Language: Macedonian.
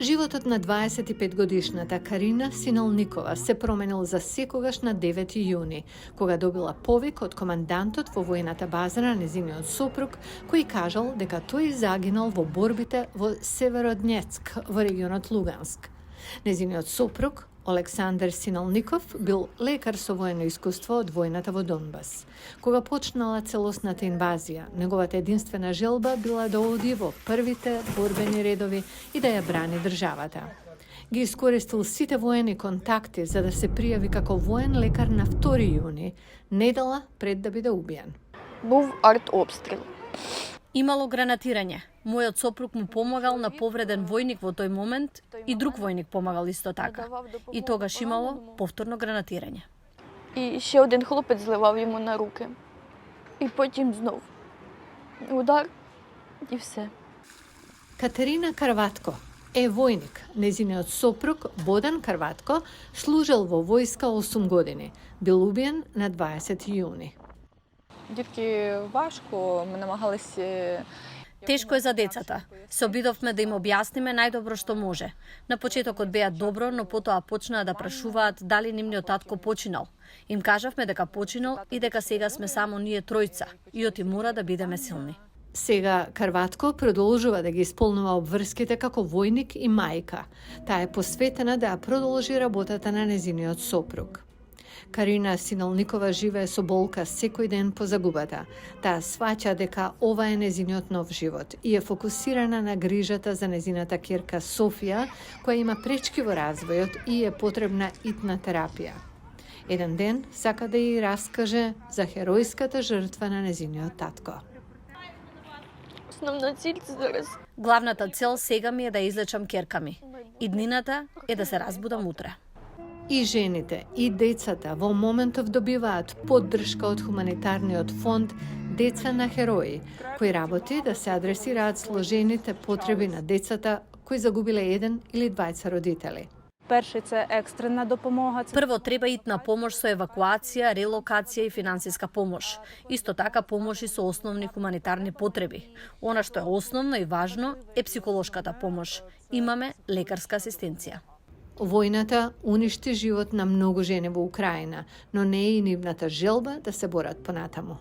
Животот на 25-годишната Карина Синолникова се променил за секогаш на 9 јуни, кога добила повик од командантот во војната база на незиниот сопруг, кој кажал дека тој загинал во борбите во Североднецк во регионот Луганск. Незиниот сопруг, Олександар Синолников, бил лекар со воено искуство од војната во Донбас. Кога почнала целосната инвазија, неговата единствена желба била да оди во првите борбени редови и да ја брани државата. Ги искористил сите воени контакти за да се пријави како воен лекар на 2 јуни, недела пред да биде убиен. Був арт-обстрел. Имало гранатирање. Мојот сопруг му помагал на повреден војник во тој момент и друг војник помагал исто така. И тогаш имало повторно гранатирање. І ще один хлопець зливав йому на руки. І потім знов удар і все. Катерина Карватко е војник. Незиниот сопруг Бодан Карватко служел во војска 8 години. Бил убиен на 20 јуни. Дітки важко, ми намагалися. Тешко е за децата. Се обидовме да им објасниме најдобро што може. На почетокот беа добро, но потоа почнаа да прашуваат дали нивниот татко починал. Им кажавме дека починал и дека сега сме само ние тројца и оти мора да бидеме силни. Сега Карватко продолжува да ги исполнува обврските како војник и мајка. Таа е посветена да ја продолжи работата на незиниот сопруг. Карина Синолникова живее со болка секој ден по загубата. Таа сваќа дека ова е незиниот нов живот и е фокусирана на грижата за незината ќерка Софија, која има пречки во развојот и е потребна итна терапија. Еден ден сака да ја раскаже за херојската жртва на незиниот татко. Основна ціль зараз. Главната цел сега ми е да излечам ќерка ми. Иднината е да се разбудам утре. И жените, и децата во моментов добиваат поддршка од хуманитарниот фонд Деца на херои, кој работи да се адресираат сложените потреби на децата кои загубиле еден или двајца родители. Перший – це екстрена допомога. Прво треба итна помош со евакуација, релокација и финансиска помош. Исто така помош и со основни хуманитарни потреби. Она што е основно и важно е психолошката помош. Имаме лекарска асистенција. Војната уништи живот на многу жени во Украина, но не е и нивната желба да се борат понатаму.